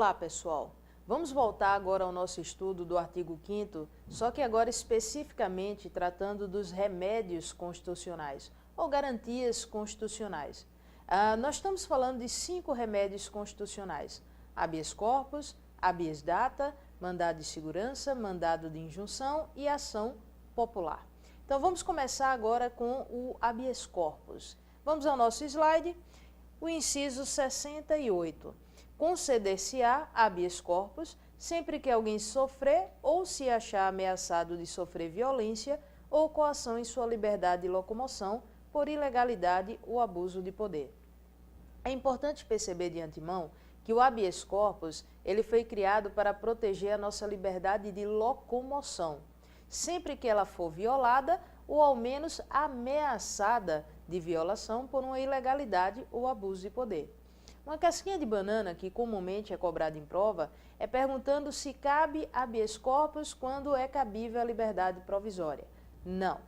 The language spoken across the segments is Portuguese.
Olá, pessoal. Vamos voltar agora ao nosso estudo do artigo 5º, só que agora especificamente tratando dos remédios constitucionais ou garantias constitucionais. Nós estamos falando de 5 remédios constitucionais: habeas corpus, habeas data, mandado de segurança, mandado de injunção e ação popular. Então vamos começar agora com o habeas corpus. Vamos ao nosso slide, o inciso 68. Conceder-se-á habeas corpus sempre que alguém sofrer ou se achar ameaçado de sofrer violência ou coação em sua liberdade de locomoção por ilegalidade ou abuso de poder. É importante perceber de antemão que o habeas corpus ele foi criado para proteger a nossa liberdade de locomoção, sempre que ela for violada ou ao menos ameaçada de violação por uma ilegalidade ou abuso de poder. Uma casquinha de banana que comumente é cobrada em prova é perguntando se cabe habeas corpus quando é cabível a liberdade provisória. Não.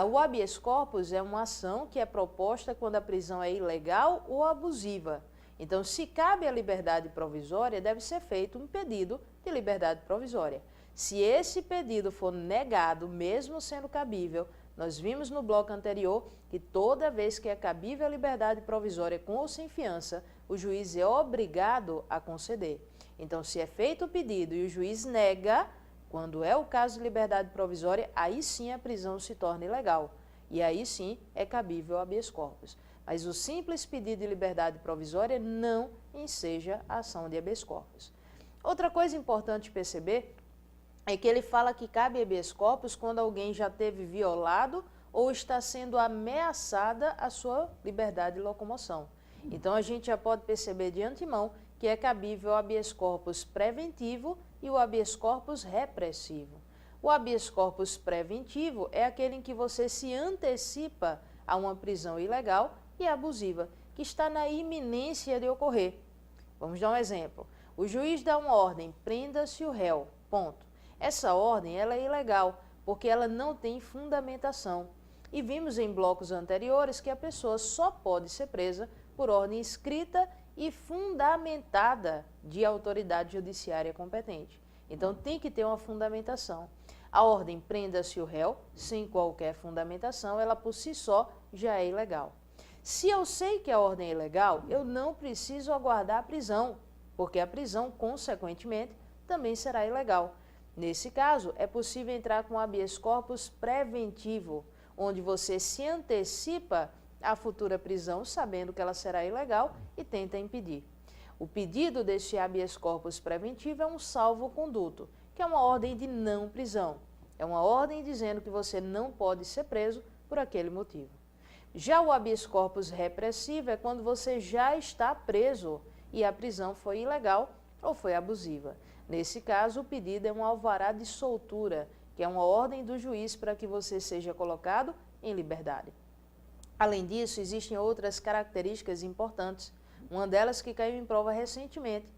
O habeas corpus é uma ação que é proposta quando a prisão é ilegal ou abusiva. Então, se cabe a liberdade provisória, deve ser feito um pedido de liberdade provisória. Se esse pedido for negado, mesmo sendo cabível, nós vimos no bloco anterior que toda vez que é cabível a liberdade provisória com ou sem fiança, o juiz é obrigado a conceder. Então, se é feito o pedido e o juiz nega, quando é o caso de liberdade provisória, aí sim a prisão se torna ilegal. E aí sim é cabível o habeas corpus. Mas o simples pedido de liberdade provisória não enseja a ação de habeas corpus. Outra coisa importante perceber é que ele fala que cabe habeas corpus quando alguém já teve violado ou está sendo ameaçada a sua liberdade de locomoção. Então a gente já pode perceber de antemão que é cabível o habeas corpus preventivo e o habeas corpus repressivo. O habeas corpus preventivo é aquele em que você se antecipa a uma prisão ilegal e abusiva, que está na iminência de ocorrer. Vamos dar um exemplo. O juiz dá uma ordem, prenda-se o réu, ponto. Essa ordem ela é ilegal, porque ela não tem fundamentação. E vimos em blocos anteriores que a pessoa só pode ser presa por ordem escrita e fundamentada de autoridade judiciária competente. Então tem que ter uma fundamentação. A ordem prenda-se o réu, sem qualquer fundamentação, ela por si só já é ilegal. Se eu sei que a ordem é ilegal, eu não preciso aguardar a prisão, porque a prisão, consequentemente, também será ilegal. Nesse caso, é possível entrar com habeas corpus preventivo, onde você se antecipa à futura prisão, sabendo que ela será ilegal e tenta impedir. O pedido deste habeas corpus preventivo é um salvo-conduto, que é uma ordem de não prisão. É uma ordem dizendo que você não pode ser preso por aquele motivo. Já o habeas corpus repressivo é quando você já está preso e a prisão foi ilegal ou foi abusiva. Nesse caso, o pedido é um alvará de soltura, que é uma ordem do juiz para que você seja colocado em liberdade. Além disso, existem outras características importantes, uma delas que caiu em prova recentemente.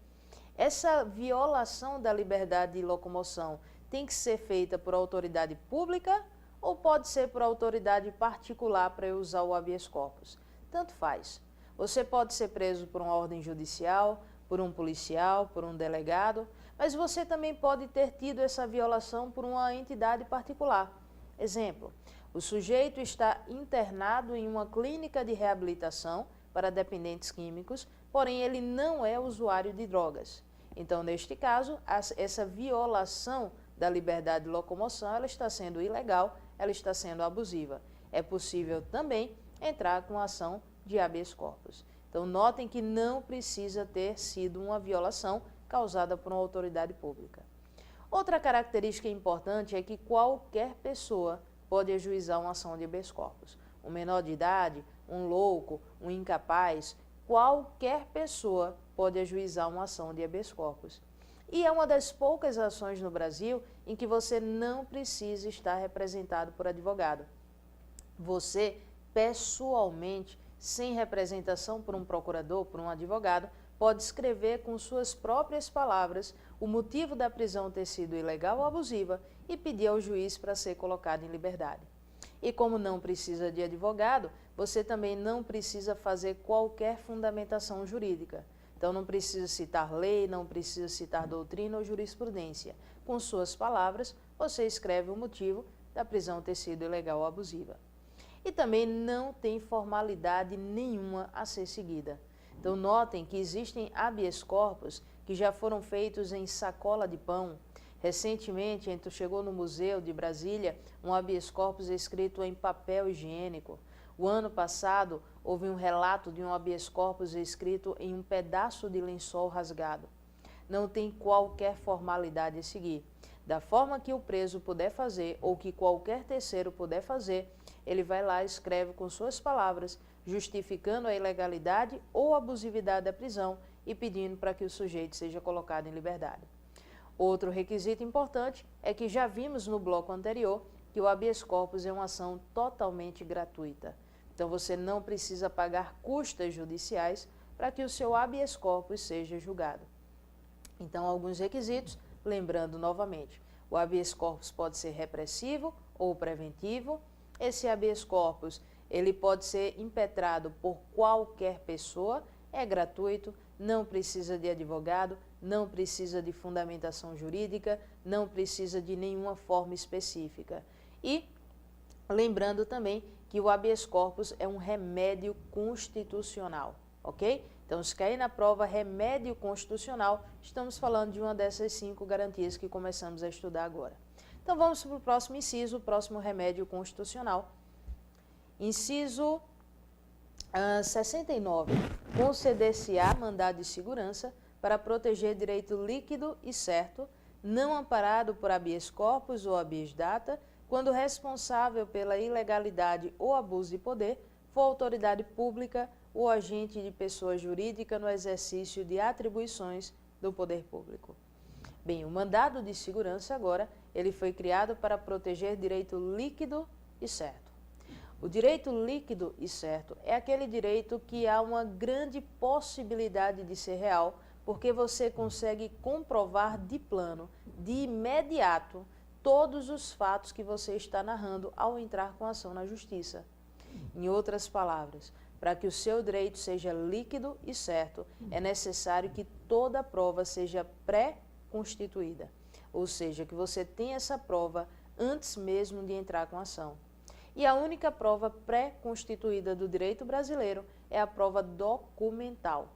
Essa violação da liberdade de locomoção tem que ser feita por autoridade pública ou pode ser por autoridade particular para eu usar o habeas corpus? Tanto faz. Você pode ser preso por uma ordem judicial, por um policial, por um delegado, mas você também pode ter tido essa violação por uma entidade particular. Exemplo, o sujeito está internado em uma clínica de reabilitação para dependentes químicos, porém ele não é usuário de drogas. Então, neste caso, essa violação da liberdade de locomoção, ela está sendo ilegal, ela está sendo abusiva. É possível também entrar com ação de habeas corpus. Então, notem que não precisa ter sido uma violação causada por uma autoridade pública. Outra característica importante é que qualquer pessoa pode ajuizar uma ação de habeas corpus. Um menor de idade, um louco, um incapaz, qualquer pessoa pode ajuizar uma ação de habeas corpus. E é uma das poucas ações no Brasil em que você não precisa estar representado por advogado. Você, pessoalmente, sem representação por um procurador, por um advogado, pode escrever com suas próprias palavras o motivo da prisão ter sido ilegal ou abusiva e pedir ao juiz para ser colocado em liberdade. E como não precisa de advogado, você também não precisa fazer qualquer fundamentação jurídica. Então não precisa citar lei, não precisa citar doutrina ou jurisprudência. Com suas palavras, você escreve o motivo da prisão ter sido ilegal ou abusiva. E também não tem formalidade nenhuma a ser seguida. Então notem que existem habeas corpus que já foram feitos em sacola de pão. Recentemente, chegou no Museu de Brasília um habeas corpus escrito em papel higiênico. O ano passado, houve um relato de um habeas corpus escrito em um pedaço de lençol rasgado. Não tem qualquer formalidade a seguir. Da forma que o preso puder fazer ou que qualquer terceiro puder fazer, ele vai lá e escreve com suas palavras, justificando a ilegalidade ou abusividade da prisão e pedindo para que o sujeito seja colocado em liberdade. Outro requisito importante é que já vimos no bloco anterior que o habeas corpus é uma ação totalmente gratuita. Então você não precisa pagar custas judiciais para que o seu habeas corpus seja julgado. Então, alguns requisitos, lembrando novamente, o habeas corpus pode ser repressivo ou preventivo. Esse habeas corpus, ele pode ser impetrado por qualquer pessoa, é gratuito, não precisa de advogado, não precisa de fundamentação jurídica, não precisa de nenhuma forma específica. E lembrando também que o habeas corpus é um remédio constitucional, ok? Então, se cair na prova remédio constitucional, estamos falando de uma dessas 5 garantias que começamos a estudar agora. Então, vamos para o próximo inciso, o próximo remédio constitucional. Inciso 69. Conceder-se-á mandado de segurança para proteger direito líquido e certo, não amparado por habeas corpus ou habeas data, quando responsável pela ilegalidade ou abuso de poder for autoridade pública ou agente de pessoa jurídica no exercício de atribuições do poder público. Bem, o mandado de segurança agora, ele foi criado para proteger direito líquido e certo. O direito líquido e certo é aquele direito que há uma grande possibilidade de ser real, porque você consegue comprovar de plano, de imediato, todos os fatos que você está narrando ao entrar com a ação na justiça. Em outras palavras, para que o seu direito seja líquido e certo, é necessário que toda a prova seja pré-constituída, ou seja, que você tenha essa prova antes mesmo de entrar com a ação. E a única prova pré-constituída do direito brasileiro é a prova documental.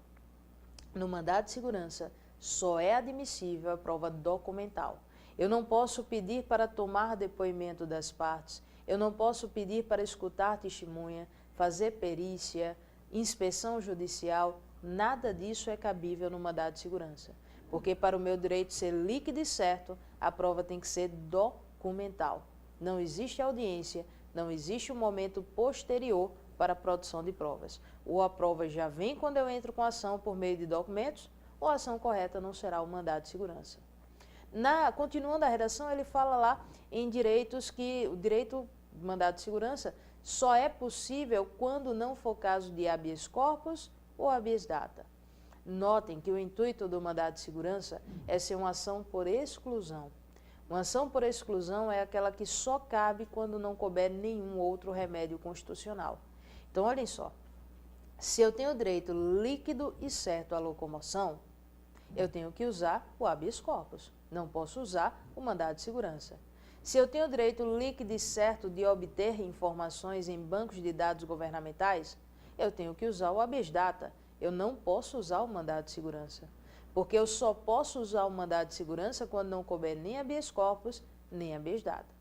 No mandado de segurança, só é admissível a prova documental. Eu não posso pedir para tomar depoimento das partes, eu não posso pedir para escutar testemunha, fazer perícia, inspeção judicial, nada disso é cabível no mandado de segurança. Porque para o meu direito ser líquido e certo, a prova tem que ser documental. Não existe audiência, não existe um momento posterior para a produção de provas. Ou a prova já vem quando eu entro com a ação por meio de documentos, ou a ação correta não será o mandado de segurança. Continuando a redação, ele fala lá em direitos que o direito do mandado de segurança só é possível quando não for caso de habeas corpus ou habeas data. Notem que o intuito do mandado de segurança é ser uma ação por exclusão. Uma ação por exclusão é aquela que só cabe quando não couber nenhum outro remédio constitucional. Então, olhem só, se eu tenho direito líquido e certo à locomoção, eu tenho que usar o habeas corpus, não posso usar o mandado de segurança. Se eu tenho direito líquido e certo de obter informações em bancos de dados governamentais, eu tenho que usar o habeas data, eu não posso usar o mandado de segurança. Porque eu só posso usar o mandado de segurança quando não couber nem habeas corpus, nem habeas data.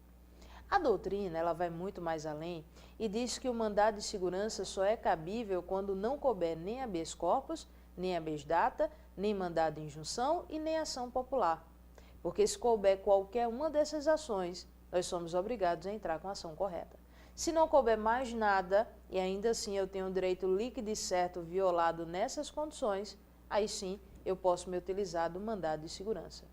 A doutrina, ela vai muito mais além e diz que o mandado de segurança só é cabível quando não couber nem habeas corpus, nem habeas data, nem mandado de injunção e nem ação popular. Porque se couber qualquer uma dessas ações, nós somos obrigados a entrar com a ação correta. Se não couber mais nada, e ainda assim eu tenho um direito líquido e certo violado nessas condições, aí sim eu posso me utilizar do mandado de segurança.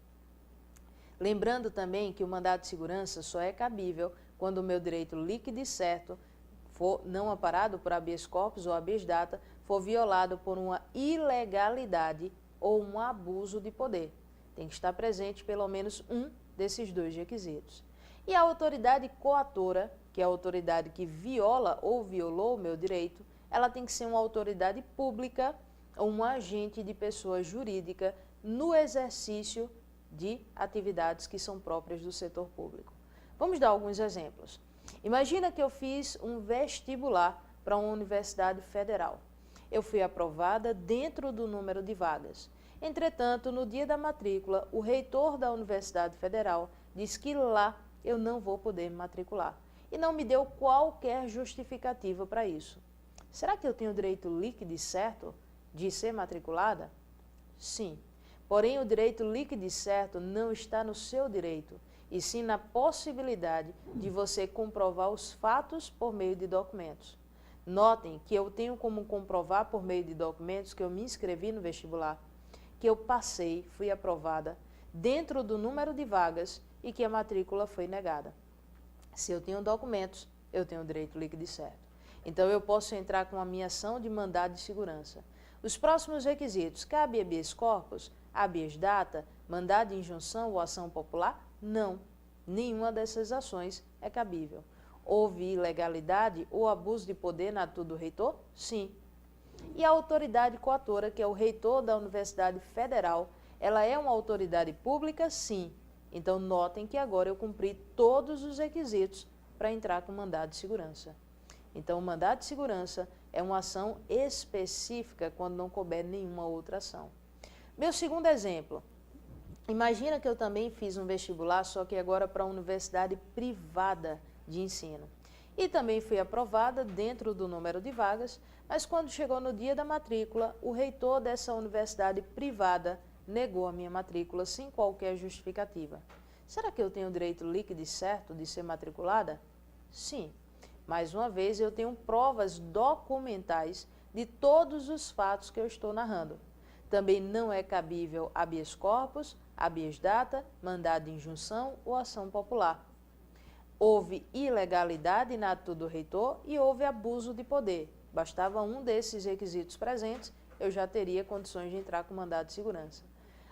Lembrando também que o mandado de segurança só é cabível quando o meu direito líquido e certo for não amparado por habeas corpus ou habeas data, for violado por uma ilegalidade ou um abuso de poder. Tem que estar presente pelo menos um desses 2 requisitos. E a autoridade coatora, que é a autoridade que viola ou violou o meu direito, ela tem que ser uma autoridade pública ou um agente de pessoa jurídica no exercício de atividades que são próprias do setor público. Vamos dar alguns exemplos. Imagina que eu fiz um vestibular para uma universidade federal. Eu fui aprovada dentro do número de vagas. Entretanto, no dia da matrícula, o reitor da Universidade Federal disse que lá eu não vou poder me matricular e não me deu qualquer justificativa para isso. Será que eu tenho o direito líquido e certo de ser matriculada? Sim. Porém, o direito líquido e certo não está no seu direito, e sim na possibilidade de você comprovar os fatos por meio de documentos. Notem que eu tenho como comprovar por meio de documentos que eu me inscrevi no vestibular, que eu passei, fui aprovada dentro do número de vagas e que a matrícula foi negada. Se eu tenho documentos, eu tenho o direito líquido e certo. Então, eu posso entrar com a minha ação de mandado de segurança. Os próximos requisitos: cabe habeas corpus, habeas data, mandado de injunção ou ação popular? Não. Nenhuma dessas ações é cabível. Houve ilegalidade ou abuso de poder na ato do reitor? Sim. E a autoridade coatora, que é o reitor da Universidade Federal, ela é uma autoridade pública? Sim. Então, notem que agora eu cumpri todos os requisitos para entrar com mandado de segurança. Então, o mandado de segurança é uma ação específica quando não couber nenhuma outra ação. Meu segundo exemplo, imagina que eu também fiz um vestibular, só que agora para uma universidade privada de ensino. E também fui aprovada dentro do número de vagas, mas quando chegou no dia da matrícula, o reitor dessa universidade privada negou a minha matrícula sem qualquer justificativa. Será que eu tenho o direito líquido e certo de ser matriculada? Sim. Mais uma vez, eu tenho provas documentais de todos os fatos que eu estou narrando. Também não é cabível habeas corpus, habeas data, mandado de injunção ou ação popular. Houve ilegalidade na ato do reitor e houve abuso de poder. Bastava um desses requisitos presentes, eu já teria condições de entrar com mandado de segurança.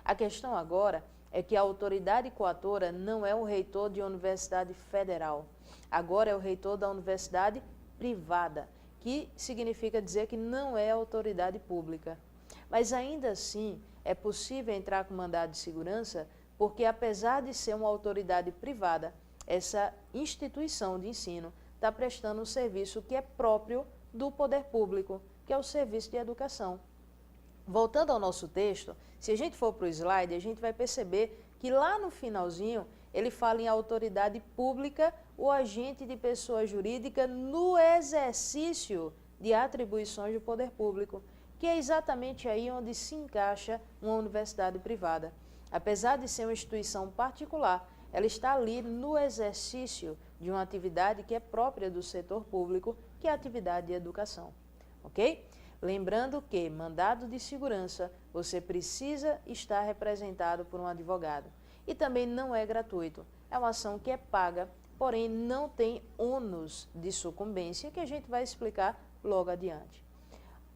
A questão agora é que a autoridade coatora não é o reitor de uma universidade federal. Agora é o reitor da universidade privada, que significa dizer que não é autoridade pública. Mas ainda assim, é possível entrar com mandado de segurança porque, apesar de ser uma autoridade privada, essa instituição de ensino está prestando um serviço que é próprio do poder público, que é o serviço de educação. Voltando ao nosso texto, se a gente for para o slide, a gente vai perceber que lá no finalzinho ele fala em autoridade pública ou agente de pessoa jurídica no exercício de atribuições do poder público, que é exatamente aí onde se encaixa uma universidade privada. Apesar de ser uma instituição particular, ela está ali no exercício de uma atividade que é própria do setor público, que é a atividade de educação. Ok? Lembrando que, mandado de segurança, você precisa estar representado por um advogado. E também não é gratuito. É uma ação que é paga, porém não tem ônus de sucumbência, que a gente vai explicar logo adiante.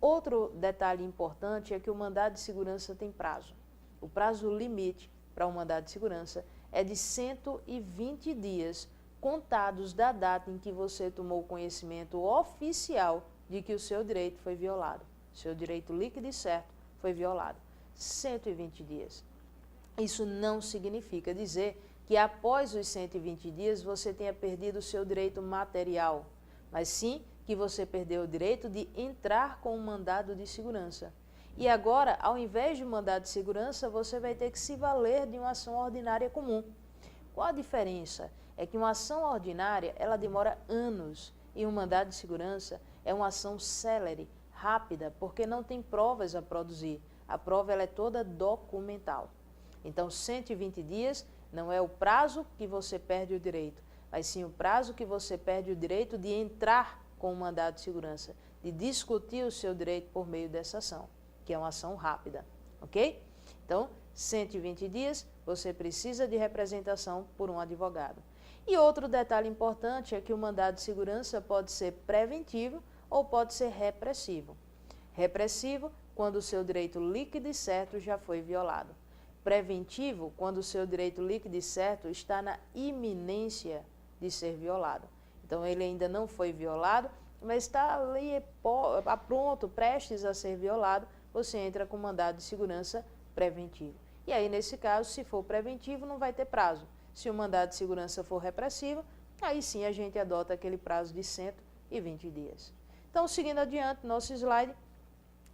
Outro detalhe importante é que o mandado de segurança tem prazo. O prazo limite para o mandado de segurança é de 120 dias, contados da data em que você tomou conhecimento oficial de que o seu direito foi violado. Seu direito líquido e certo foi violado. 120 dias. Isso não significa dizer que após os 120 dias você tenha perdido o seu direito material, mas sim que você perdeu o direito de entrar com um mandado de segurança. E agora, ao invés de um mandado de segurança, você vai ter que se valer de uma ação ordinária comum. Qual a diferença? É que uma ação ordinária, ela demora anos, e um mandado de segurança é uma ação célere, rápida, porque não tem provas a produzir. A prova ela é toda documental. Então, 120 dias não é o prazo que você perde o direito, mas sim o prazo que você perde o direito de entrar com o mandado de segurança, de discutir o seu direito por meio dessa ação, que é uma ação rápida, ok? Então, 120 dias, você precisa de representação por um advogado. E outro detalhe importante é que o mandado de segurança pode ser preventivo ou pode ser repressivo. Repressivo, quando o seu direito líquido e certo já foi violado. Preventivo, quando o seu direito líquido e certo está na iminência de ser violado. Então, ele ainda não foi violado, mas está ali pronto, prestes a ser violado, você entra com mandado de segurança preventivo. E aí, nesse caso, se for preventivo, não vai ter prazo. Se o mandado de segurança for repressivo, aí sim a gente adota aquele prazo de 120 dias. Então, seguindo adiante, nosso slide,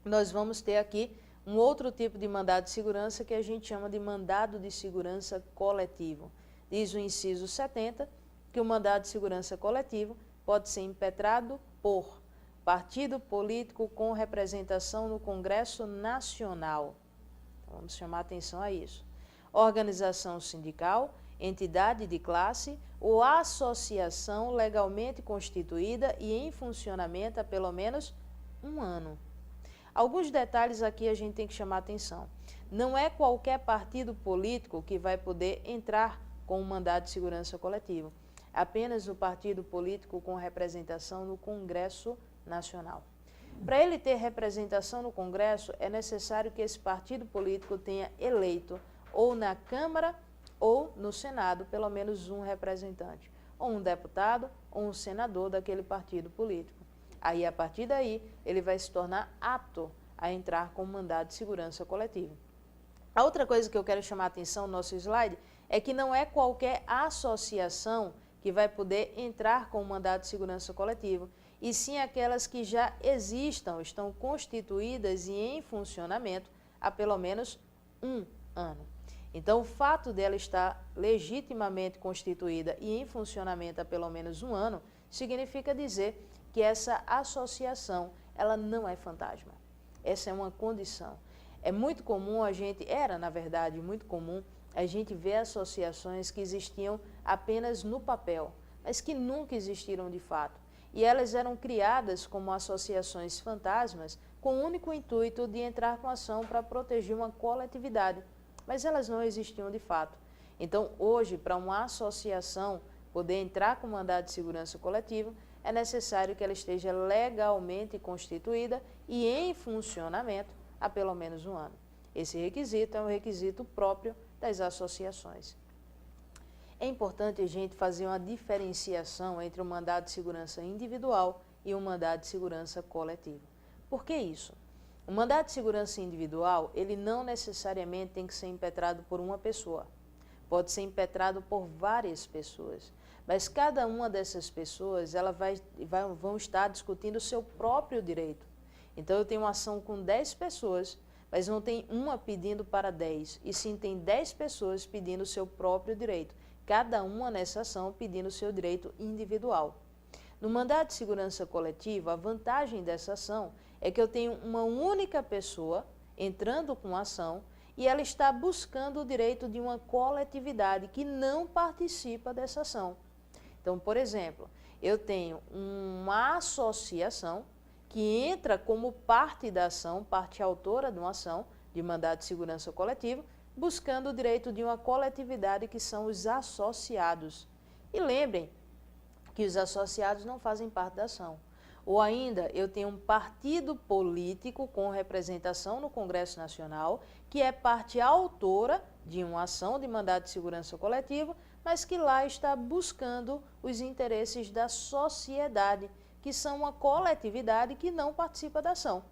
nós vamos ter aqui um outro tipo de mandado de segurança que a gente chama de mandado de segurança coletivo. Diz o inciso 70 que o mandado de segurança coletivo pode ser impetrado por partido político com representação no Congresso Nacional. Então, vamos chamar atenção a isso. Organização sindical, entidade de classe ou associação legalmente constituída e em funcionamento há pelo menos um ano. Alguns detalhes aqui a gente tem que chamar atenção. Não é qualquer partido político que vai poder entrar com um mandado de segurança coletivo. Apenas o partido político com representação no Congresso Nacional. Para ele ter representação no Congresso, é necessário que esse partido político tenha eleito ou na Câmara ou no Senado pelo menos um representante, ou um deputado ou um senador daquele partido político. Aí, a partir daí, ele vai se tornar apto a entrar com mandado de segurança coletivo. A outra coisa que eu quero chamar a atenção no nosso slide é que não é qualquer associação que vai poder entrar com mandado de segurança coletivo, e sim aquelas que já existam, estão constituídas e em funcionamento há pelo menos um ano. Então, o fato dela estar legitimamente constituída e em funcionamento há pelo menos um ano, significa dizer que essa associação, ela não é fantasma. Essa é uma condição. É muito comum na verdade, muito comum a gente ver associações que existiam apenas no papel, mas que nunca existiram de fato. E elas eram criadas como associações fantasmas com o único intuito de entrar com ação para proteger uma coletividade, mas elas não existiam de fato. Então, hoje, para uma associação poder entrar com mandado de segurança coletivo, é necessário que ela esteja legalmente constituída e em funcionamento há pelo menos um ano. Esse requisito é um requisito próprio das associações. É importante a gente fazer uma diferenciação entre o mandado de segurança individual e o mandado de segurança coletivo. Por que isso? O mandado de segurança individual, ele não necessariamente tem que ser impetrado por uma pessoa. Pode ser impetrado por várias pessoas. Mas cada uma dessas pessoas, vão estar discutindo o seu próprio direito. Então, eu tenho uma ação com 10 pessoas, mas não tem uma pedindo para 10, e sim tem 10 pessoas pedindo o seu próprio direito, cada uma nessa ação pedindo o seu direito individual. No mandado de segurança coletiva, a vantagem dessa ação é que eu tenho uma única pessoa entrando com a ação e ela está buscando o direito de uma coletividade que não participa dessa ação. Então, por exemplo, eu tenho uma associação que entra como parte da ação, parte autora de uma ação de mandado de segurança coletivo, buscando o direito de uma coletividade que são os associados. E lembrem que os associados não fazem parte da ação. Ou ainda, eu tenho um partido político com representação no Congresso Nacional, que é parte autora de uma ação de mandado de segurança coletivo, mas que lá está buscando os interesses da sociedade, que são uma coletividade que não participa da ação.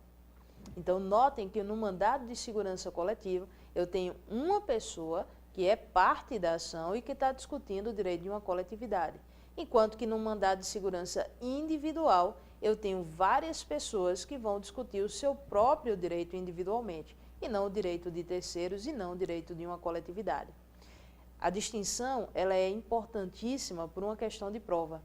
Então, notem que no mandado de segurança coletivo, eu tenho uma pessoa que é parte da ação e que está discutindo o direito de uma coletividade. Enquanto que no mandado de segurança individual, eu tenho várias pessoas que vão discutir o seu próprio direito individualmente, e não o direito de terceiros e não o direito de uma coletividade. A distinção ela é importantíssima por uma questão de prova.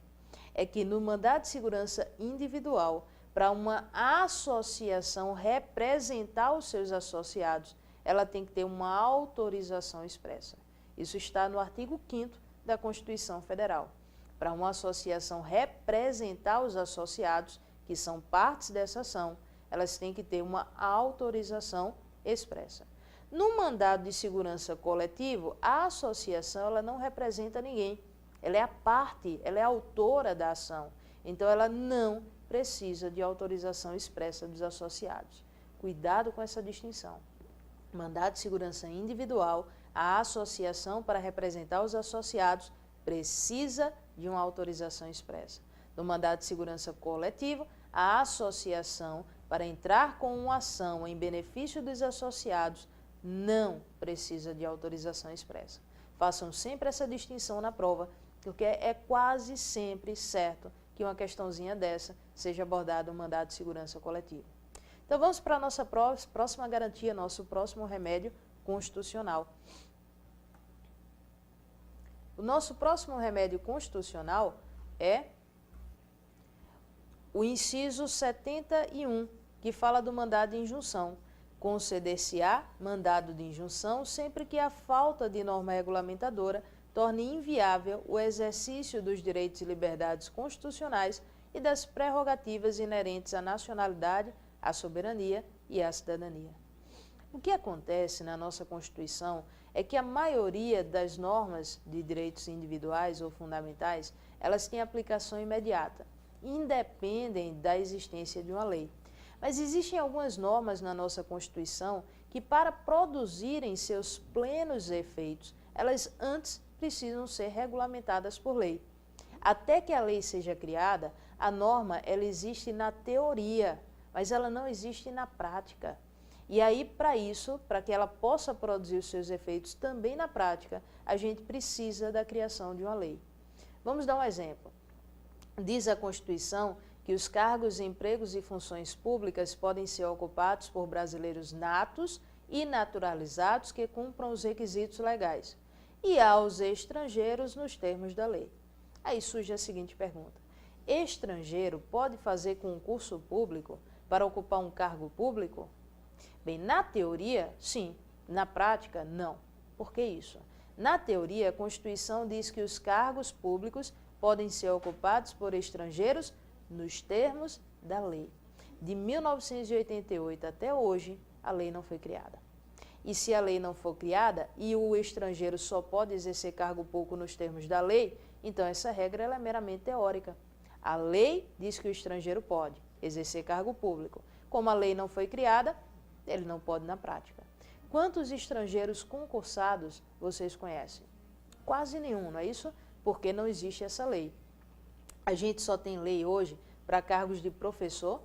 É que no mandado de segurança individual, para uma associação representar os seus associados, ela tem que ter uma autorização expressa. Isso está no artigo 5º da Constituição Federal. Para uma associação representar os associados, que são partes dessa ação, elas têm que ter uma autorização expressa. No mandado de segurança coletivo, a associação ela não representa ninguém. Ela é a parte, ela é a autora da ação. Então, ela não precisa de autorização expressa dos associados. Cuidado com essa distinção. Mandado de segurança individual, a associação para representar os associados precisa de uma autorização expressa. No mandado de segurança coletivo, a associação para entrar com uma ação em benefício dos associados, não precisa de autorização expressa. Façam sempre essa distinção na prova, porque é quase sempre certo que uma questãozinha dessa seja abordada no mandado de segurança coletiva. Então vamos para a nossa próxima garantia, nosso próximo remédio constitucional. O nosso próximo remédio constitucional é o inciso 71, que fala do mandado de injunção. Conceder-se-á mandado de injunção sempre que a falta de norma regulamentadora torne inviável o exercício dos direitos e liberdades constitucionais e das prerrogativas inerentes à nacionalidade, à soberania e à cidadania. O que acontece na nossa Constituição é que a maioria das normas de direitos individuais ou fundamentais, elas têm aplicação imediata, independem da existência de uma lei. Mas existem algumas normas na nossa Constituição que, para produzirem seus plenos efeitos, elas antes precisam ser regulamentadas por lei. Até que a lei seja criada, a norma ela existe na teoria, mas ela não existe na prática. E aí, para isso, para que ela possa produzir os seus efeitos também na prática, a gente precisa da criação de uma lei. Vamos dar um exemplo. Diz a Constituição que os cargos, empregos e funções públicas podem ser ocupados por brasileiros natos e naturalizados que cumpram os requisitos legais, e aos estrangeiros nos termos da lei. Aí surge a seguinte pergunta: estrangeiro pode fazer concurso público para ocupar um cargo público? Bem, na teoria, sim. Na prática, não. Por que isso? Na teoria, a Constituição diz que os cargos públicos podem ser ocupados por estrangeiros nos termos da lei. De 1988 até hoje, a lei não foi criada. E se a lei não for criada e o estrangeiro só pode exercer cargo público nos termos da lei, então essa regra ela é meramente teórica. A lei diz que o estrangeiro pode exercer cargo público. Como a lei não foi criada, ele não pode na prática. Quantos estrangeiros concursados vocês conhecem? Quase nenhum, não é isso? Porque não existe essa lei. A gente só tem lei hoje para cargos de professor,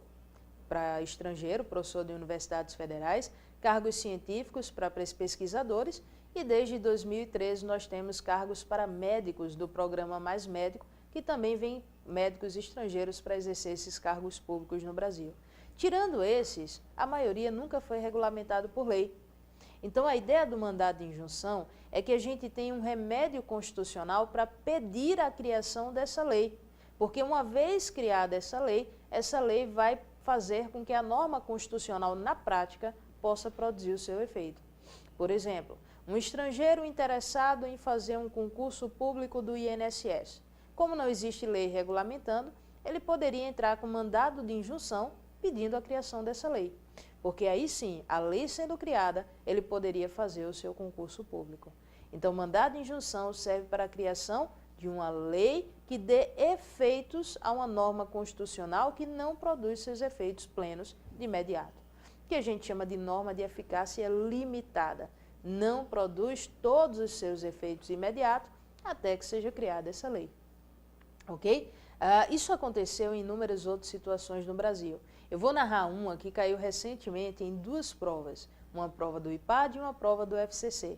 para estrangeiro, professor de universidades federais, cargos científicos para pesquisadores e desde 2013 nós temos cargos para médicos do programa Mais Médico, que também vem médicos estrangeiros para exercer esses cargos públicos no Brasil. Tirando esses, a maioria nunca foi regulamentado por lei. Então, a ideia do mandado de injunção é que a gente tenha um remédio constitucional para pedir a criação dessa lei. Porque uma vez criada essa lei vai fazer com que a norma constitucional, na prática, possa produzir o seu efeito. Por exemplo, um estrangeiro interessado em fazer um concurso público do INSS. Como não existe lei regulamentando, ele poderia entrar com mandado de injunção pedindo a criação dessa lei. Porque aí sim, a lei sendo criada, ele poderia fazer o seu concurso público. Então, mandado de injunção serve para a criação de uma lei que dê efeitos a uma norma constitucional que não produz seus efeitos plenos de imediato. Que a gente chama de norma de eficácia limitada. Não produz todos os seus efeitos imediatos até que seja criada essa lei. Ok? Isso aconteceu em inúmeras outras situações no Brasil. Eu vou narrar uma que caiu recentemente em duas provas, uma prova do IPAD e uma prova do FCC.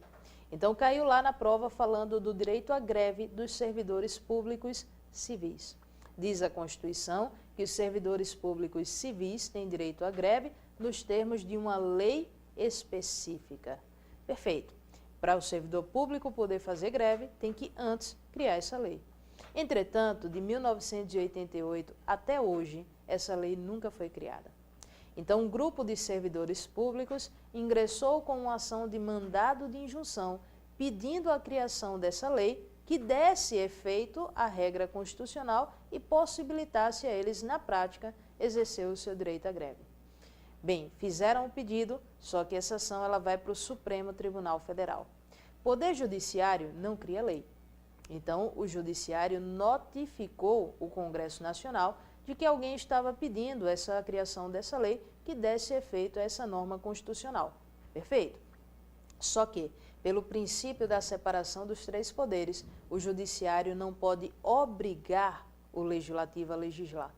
Então, caiu lá na prova falando do direito à greve dos servidores públicos civis. Diz a Constituição que os servidores públicos civis têm direito à greve nos termos de uma lei específica. Perfeito. Para o servidor público poder fazer greve, tem que antes criar essa lei. Entretanto, de 1988 até hoje, essa lei nunca foi criada. Então, um grupo de servidores públicos ingressou com uma ação de mandado de injunção, pedindo a criação dessa lei que desse efeito à regra constitucional e possibilitasse a eles, na prática, exercer o seu direito à greve. Bem, fizeram o pedido, só que essa ação ela vai para o Supremo Tribunal Federal. Poder Judiciário não cria lei. Então, o Judiciário notificou o Congresso Nacional de que alguém estava pedindo a criação dessa lei que desse efeito a essa norma constitucional. Perfeito? Só que, pelo princípio da separação dos três poderes, o Judiciário não pode obrigar o Legislativo a legislar.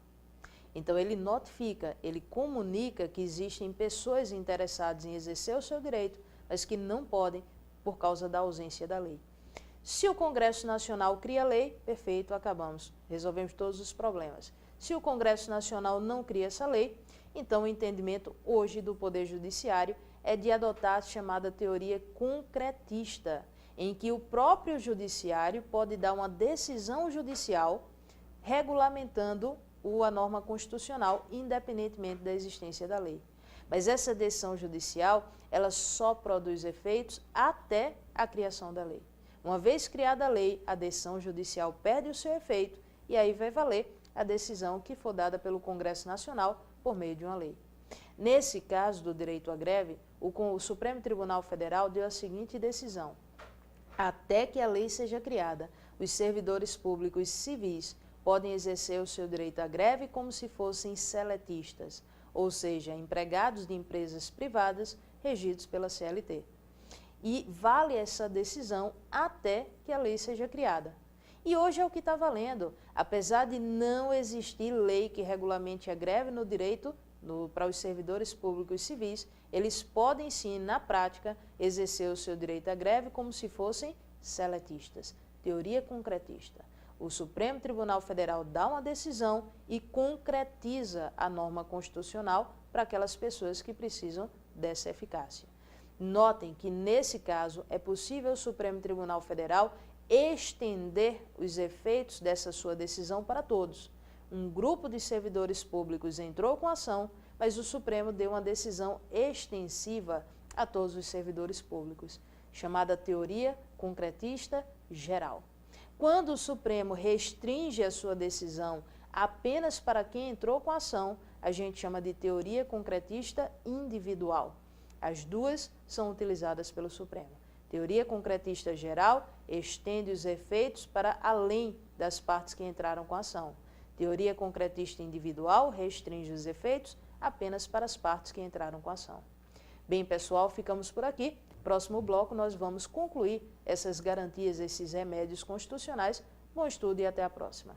Então ele notifica, ele comunica que existem pessoas interessadas em exercer o seu direito, mas que não podem por causa da ausência da lei. Se o Congresso Nacional cria lei, perfeito, acabamos, resolvemos todos os problemas. Se o Congresso Nacional não cria essa lei, então o entendimento hoje do Poder Judiciário é de adotar a chamada teoria concretista, em que o próprio Judiciário pode dar uma decisão judicial regulamentando a norma constitucional, independentemente da existência da lei. Mas essa decisão judicial, ela só produz efeitos até a criação da lei. Uma vez criada a lei, a decisão judicial perde o seu efeito e aí vai valer a decisão que for dada pelo Congresso Nacional por meio de uma lei. Nesse caso do direito à greve, o Supremo Tribunal Federal deu a seguinte decisão: até que a lei seja criada, os servidores públicos civis podem exercer o seu direito à greve como se fossem seletistas, ou seja, empregados de empresas privadas regidos pela CLT. E vale essa decisão até que a lei seja criada. E hoje é o que está valendo. Apesar de não existir lei que regulamente a greve no direito para os servidores públicos civis, eles podem sim, na prática, exercer o seu direito à greve como se fossem seletistas. Teoria concretista. O Supremo Tribunal Federal dá uma decisão e concretiza a norma constitucional para aquelas pessoas que precisam dessa eficácia. Notem que, nesse caso, é possível o Supremo Tribunal Federal estender os efeitos dessa sua decisão para todos. Um grupo de servidores públicos entrou com ação, mas o Supremo deu uma decisão extensiva a todos os servidores públicos, chamada teoria concretista geral. Quando o Supremo restringe a sua decisão apenas para quem entrou com a ação, a gente chama de teoria concretista individual. As duas são utilizadas pelo Supremo. Teoria concretista geral estende os efeitos para além das partes que entraram com a ação. Teoria concretista individual restringe os efeitos apenas para as partes que entraram com a ação. Bem, pessoal, ficamos por aqui. Próximo bloco nós vamos concluir essas garantias, esses remédios constitucionais. Bom estudo e até a próxima.